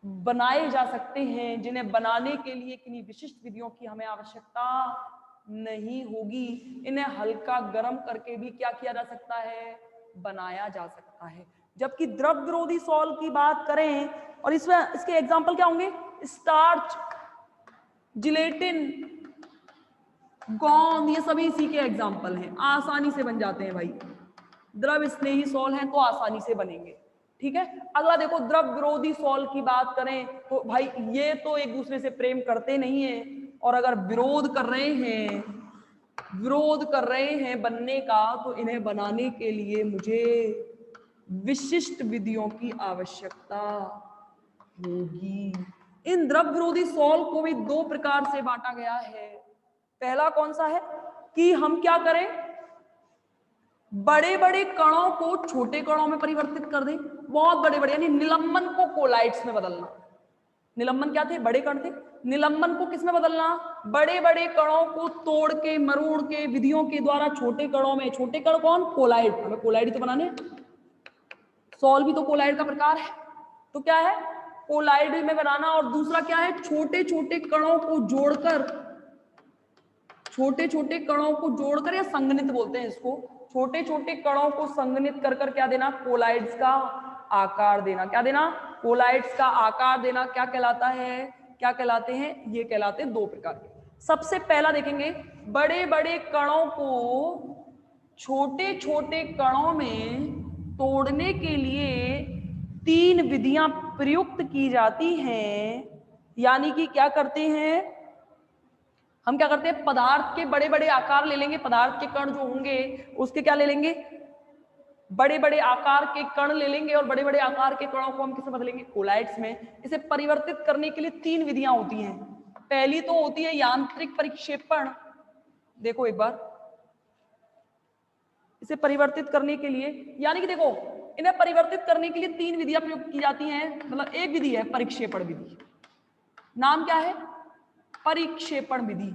बनाए जा सकते हैं, जिन्हें बनाने के लिए किन्हीं विशिष्ट विधियों की हमें आवश्यकता नहीं होगी, इन्हें हल्का गर्म करके भी क्या किया जा सकता है, बनाया जा सकता है। जबकि द्रव विरोधी सॉल की बात करें, और इसमें इसके एग्जाम्पल क्या होंगे, स्टार्च, जिलेटिन, गोंद, ये सभी इसी के एग्जाम्पल हैं, आसानी से बन जाते हैं भाई। द्रव स्नेही सॉल हैं तो आसानी से बनेंगे। ठीक है, अगला देखो द्रव विरोधी सॉल की बात करें तो भाई ये तो एक दूसरे से प्रेम करते नहीं है, और अगर विरोध कर रहे हैं बनने का, तो इन्हें बनाने के लिए मुझे विशिष्ट विधियों की आवश्यकता होगी। इन द्रव विरोधी सॉल को भी दो प्रकार से बांटा गया है। पहला कौन सा है, कि हम क्या करें, बड़े बड़े कणों को छोटे कणों में परिवर्तित कर दें, बहुत बड़े बड़े, यानी निलंबन को कोलाइड्स में बदलना। निलंबन क्या थे, बड़े कण थे, निलंबन को किस में बदलना, बड़े बड़े कणों को तोड़ के मरोड़ के विधियों के द्वारा छोटे कणों में, छोटे कण कौन, कोलाइड, हमें कोलाइड तो बनाने, सॉल भी तो कोलाइड का प्रकार है, तो क्या है, कोलाइड में बनाना। और दूसरा क्या है, छोटे छोटे कणों को जोड़कर, छोटे छोटे कणों को जोड़कर, या संघनित बोलते हैं इसको, छोटे छोटे कणों को संघनित कर कर क्या देना, कोलाइड्स का आकार देना। क्या देना, कोलाइड्स का आकार देना। क्या कहलाता है, क्या कहलाते हैं, ये कहलाते हैं दो प्रकार के। सबसे पहला देखेंगे, बड़े बड़े कणों को छोटे छोटे कणों में तोड़ने के लिए तीन विधियां प्रयुक्त की जाती हैं। यानी कि क्या करते हैं, हम क्या करते हैं, पदार्थ के बड़े बड़े आकार ले लेंगे, पदार्थ के कण जो होंगे उसके क्या ले लेंगे, बड़े बड़े आकार के कण ले लेंगे, और बड़े बड़े आकार के कणों को हम किसमें बदलेंगे, कोलाइड्स में। इसे परिवर्तित करने के लिए तीन विधियां होती हैं। पहली तो होती है यांत्रिक परिक्षेपण। देखो एक बार, इसे परिवर्तित करने के लिए, यानी कि देखो, इन्हें परिवर्तित करने के लिए तीन विधियां प्रयुक्त की जाती हैं। मतलब एक विधि है परिक्षेपण विधि, नाम क्या है, परिक्षेपण विधि।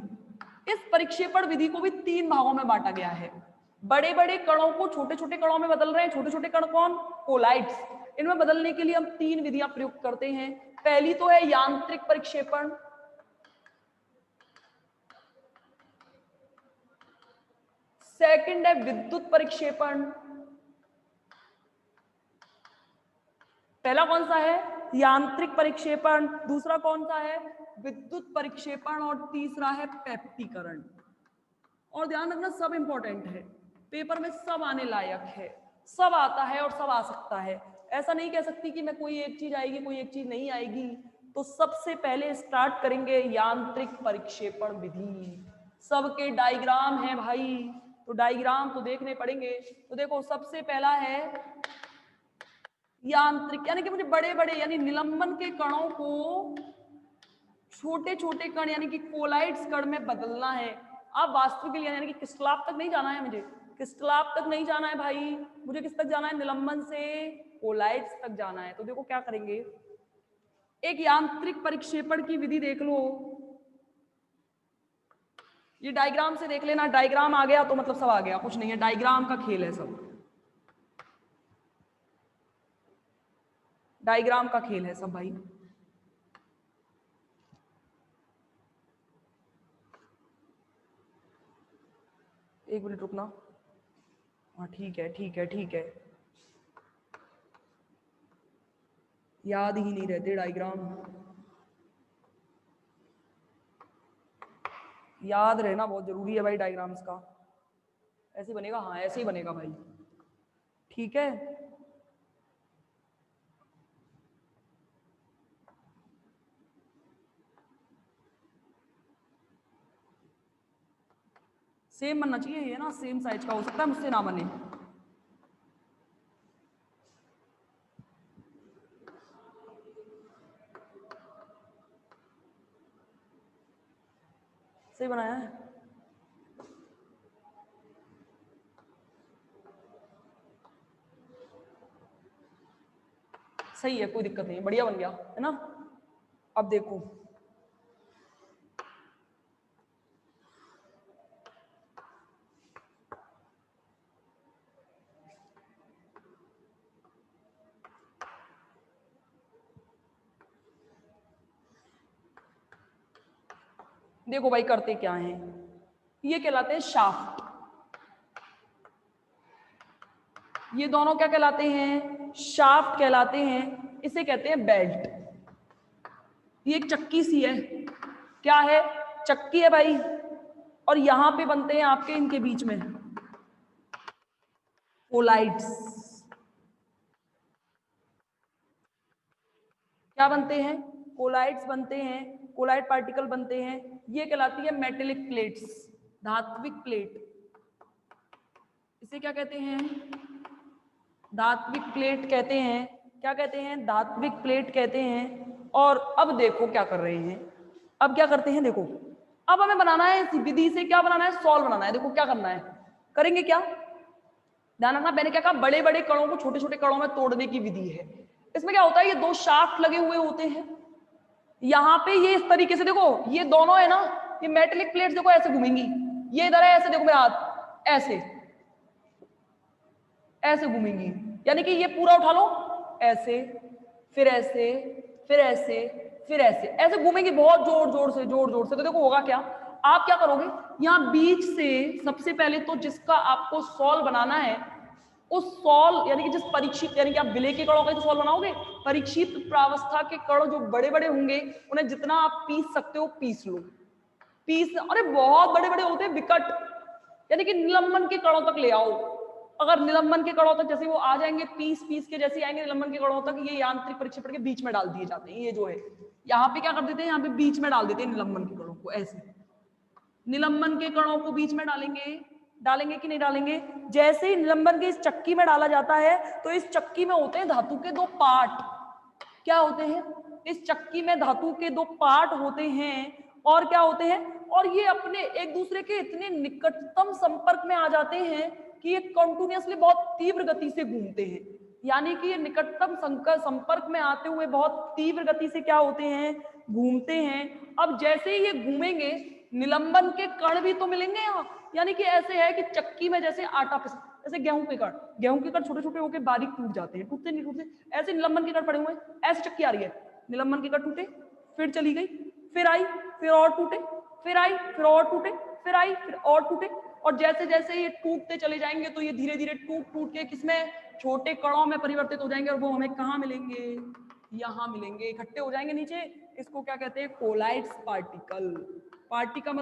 इस परिक्षेपण विधि को भी तीन भागों में बांटा गया है। बड़े बड़े कणों को छोटे छोटे कणों में बदल रहे हैं, छोटे छोटे कण कौन, कोलाइड्स। इनमें बदलने के लिए हम तीन विधियां प्रयुक्त करते हैं। पहली तो है यांत्रिक परिक्षेपण, सेकंड है विद्युत परिक्षेपण। पहला कौन सा है, यांत्रिक परिक्षेपण, दूसरा कौन सा है, विद्युत परिक्षेपण, और तीसरा है पेप्टीकरण। और ध्यान रखना सब इंपॉर्टेंट है, पेपर में सब आने लायक है, सब आता है और सब आ सकता है। ऐसा नहीं कह सकती कि मैं कोई एक चीज आएगी कोई एक चीज नहीं आएगी। तो सबसे पहले स्टार्ट करेंगे यांत्रिक परिक्षेपण विधि। सबके डायग्राम है भाई, तो डायग्राम तो देखने पड़ेंगे। तो देखो सबसे पहला है यांत्रिक, यानी कि मुझे बड़े बड़े यानी निलंबन के कणों को छोटे छोटे कण यानी कि कोलाइड्स कण में बदलना है। अब वास्तविक यानी कि क्रिस्टलाप तक नहीं जाना है, मुझे क्रिस्टलाप तक नहीं जाना है भाई, मुझे किस तक जाना है, निलंबन से कोलाइड्स तक जाना है। तो देखो क्या करेंगे, एक यांत्रिक परिक्षेपण की विधि देख लो, ये डायग्राम से देख लेना, डायग्राम आ गया तो मतलब सब आ गया, कुछ नहीं है, डायग्राम का खेल है सब, डायग्राम का खेल है सब भाई। एक मिनट रुकना, हाँ ठीक है ठीक है ठीक है, याद ही नहीं रहते डायग्राम, याद रहना बहुत जरूरी है भाई डायग्राम्स का। ऐसे बनेगा, हाँ ऐसे ही बनेगा भाई, ठीक है। सेम बनना चाहिए ये ना, सेम साइज का, हो सकता है मुझसे ना बने। सही बनाया है? सही है, कोई दिक्कत नहीं, बढ़िया बन गया है ना। अब देखो देखो भाई करते क्या हैं, ये कहलाते हैं शाफ्ट। ये दोनों क्या कहलाते हैं? शाफ्ट कहलाते हैं। इसे कहते हैं बेल्ट। ये एक चक्की सी है, क्या है? चक्की है भाई। और यहां पे बनते हैं आपके इनके बीच में कोलाइड्स। क्या बनते हैं? कोलाइड्स बनते हैं, कोलाइड पार्टिकल बनते हैं। ये कहलाती है मेटेलिक प्लेट्स, धात्विक प्लेट। इसे क्या कहते हैं? धात्विक प्लेट कहते हैं। क्या कहते हैं? धात्विक प्लेट कहते हैं। और अब देखो क्या कर रहे हैं, अब क्या करते हैं देखो, अब हमें बनाना है इस विधि से, क्या बनाना है? सॉल्व बनाना है। देखो क्या करना है, करेंगे क्या, ध्यान रखना, मैंने क्या कहा, बड़े बड़े कणों को छोटे छोटे कणों में तोड़ने की विधि है। इसमें क्या होता है, ये दो शाफ्ट लगे हुए होते हैं, यहाँ पे ये इस तरीके से देखो, ये दोनों है ना, ये मेटेलिक प्लेट्स देखो ऐसे घूमेंगी, ये इधर है ऐसे, देखो मेरा हाथ ऐसे ऐसे घूमेंगी, यानी कि ये पूरा उठा लो ऐसे, फिर ऐसे, फिर ऐसे, फिर ऐसे, ऐसे घूमेंगी बहुत जोर जोर से, जोर जोर से। तो देखो होगा क्या, आप क्या करोगे, यहां बीच से सबसे पहले तो जिसका आपको सॉल बनाना है, उस सॉल यानी कि जिस परीक्षित, यानी कि आप विलेय के कणों का तो सॉल बनाओगे, परीक्षित प्रावस्था के कण जो बड़े बड़े होंगे उन्हें जितना आप पीस सकते हो पीस लो। पीस, अरे बहुत बड़े बड़े होते हैं, विकट, यानी कि निलंबन के कणों तक ले आओ। अगर निलंबन के कणों तक जैसे वो आ जाएंगे, पीस पीस के जैसे आएंगे निलंबन के कणों तक, ये यांत्रिक प्रक्षेपण के बीच में डाल दिए जाते हैं। ये जो है यहाँ पे क्या कर देते हैं, यहाँ पे बीच में डाल देते हैं निलंबन के कणों को, ऐसे निलंबन के कणों को बीच में डालेंगे। डालेंगे कि नहीं डालेंगे? जैसे ही निलंबन के इस चक्की में डाला जाता है तो इस चक्की में होते हैं धातु के दो पार्ट। क्या होते हैं? इस चक्की में धातु के दो पार्ट होते हैं। और क्या होते हैं? और ये अपने एक दूसरे के इतने निकटतम संपर्क में आ जाते हैं कि ये कंटिन्यूअसली बहुत तीव्र गति से घूमते हैं। यानी कि ये निकटतम संपर्क में आते हुए बहुत तीव्र गति से क्या होते हैं? घूमते हैं। अब जैसे ही ये घूमेंगे, निलंबन के कण भी तो मिलेंगे यहाँ, यानी कि ऐसे है कि चक्की में जैसे आटा पिस, जैसे गेहूं के कण, गेहूं के कण छोटे छोटे होकर बारीक टूट जाते हैं, टूटते नहीं टूटते, ऐसे निलंबन के कण पड़े हुए हैं, ऐसे चक्की आ रही है, निलंबन के कण टूटे, फिर चली गई, फिर आई, फिर और टूटे, फिर आई, फिर और टूटे, फिर आई, फिर और टूटे। और जैसे जैसे ये टूटते चले जाएंगे तो ये धीरे धीरे टूट टूट के किसमें, छोटे कणों में परिवर्तित हो जाएंगे, और वो हमें कहाँ मिलेंगे? यहाँ मिलेंगे, इकट्ठे हो जाएंगे नीचे। इसको क्या कहते हैं? Collides particle. पार्टिकल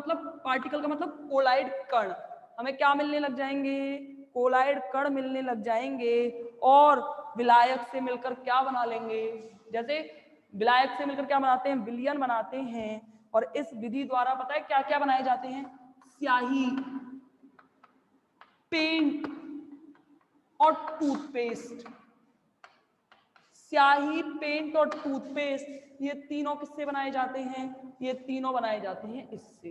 का मतलब कोलाइड कण। हमें क्या मिलने लग जाएंगे? कोलाइड कण मिलने लग जाएंगे। और विलायक से मिलकर क्या बना लेंगे? जैसे विलायक से मिलकर क्या बनाते हैं? विलयन बनाते हैं। और इस विधि द्वारा पता है क्या क्या बनाए जाते हैं? स्याही, पेंट और टूथपेस्ट। स्याही, पेंट और टूथपेस्ट, ये तीनों किससे बनाए जाते हैं? ये तीनों बनाए जाते हैं इससे।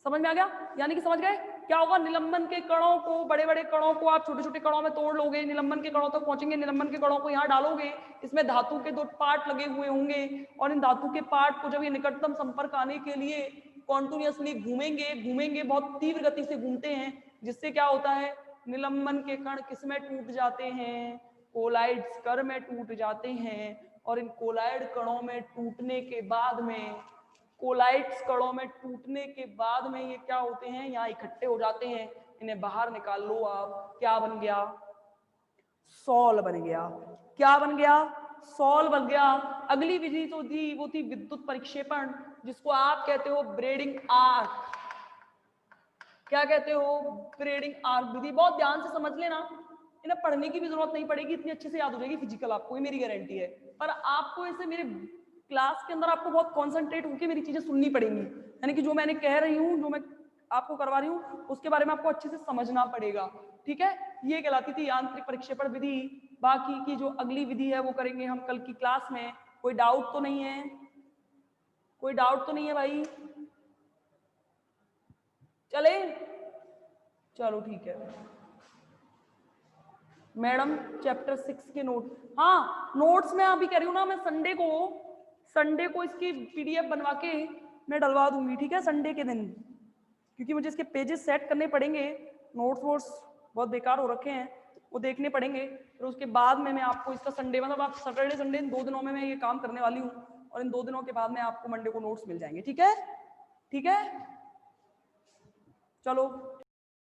समझ में आ गया? यानी कि समझ गए क्या होगा? निलंबन के कणों को, बड़े बड़े कणों को आप छोटे छोटे कणों में तोड़ लोगे, निलंबन के कणों तक पहुंचेंगे, निलंबन के कणों को यहाँ डालोगे, इसमें धातु के दो पार्ट लगे हुए होंगे, और इन धातु के पार्ट को जब ये निकटतम संपर्क आने के लिए कॉन्टिन्यूअसली घूमेंगे, घूमेंगे, बहुत तीव्र गति से घूमते हैं, जिससे क्या होता है? निलंबन के कण किसमें टूट जाते हैं? कोलाइड्स कण में टूट जाते हैं। और इन कोलाइड कणों में टूटने के बाद में, कोलाइड्स कणों में टूटने के बाद में ये क्या होते हैं? यहाँ इकट्ठे हो जाते हैं। इन्हें बाहर निकाल लो आप, क्या बन गया? सॉल बन गया। क्या बन गया? सॉल बन गया। अगली विधि तो थी, वो थी विद्युत परिक्षेपण, जिसको आप कहते हो ब्रेडिंग आर्क। क्या कहते हो? ब्रेडिंग आर्क विधि। बहुत ध्यान से समझ लेना, इन्हें पढ़ने की भी जरूरत नहीं पड़ेगी, इतनी अच्छे से याद हो जाएगी फिजिकल आपको, ये मेरी गारंटी है। पर आपको इसे मेरे क्लास के अंदर आपको बहुत कॉन्सेंट्रेट होकर मेरी चीजें सुननी पड़ेंगी, यानी कि जो मैंने कह रही हूँ, जो मैं आपको करवा रही हूँ, उसके बारे में आपको अच्छे से समझना पड़ेगा। ठीक है? ये कहलाती थी यांत्रिक प्रक्षेपण विधि। बाकी की जो अगली विधि है वो करेंगे हम कल की क्लास में। कोई डाउट तो नहीं है? कोई डाउट तो नहीं है भाई? चले, चलो ठीक है मैडम। चैप्टर 6 के नोट, हाँ नोट्स मैं अभी कह रही हूँ ना, मैं संडे को इसकी पीडीएफ बनवा के मैं डलवा दूंगी, ठीक है, संडे के दिन, क्योंकि मुझे इसके पेजेस सेट करने पड़ेंगे। नोट्स वोट्स बहुत बेकार हो रखे हैं, वो देखने पड़ेंगे। फिर उसके बाद में मैं आपको इसका संडे, मतलब आप सैटरडे संडे इन 2 दिनों में मैं ये काम करने वाली हूँ, और इन 2 दिनों के बाद में आपको मंडे को नोट्स मिल जाएंगे, ठीक है, ठीक है, चलो।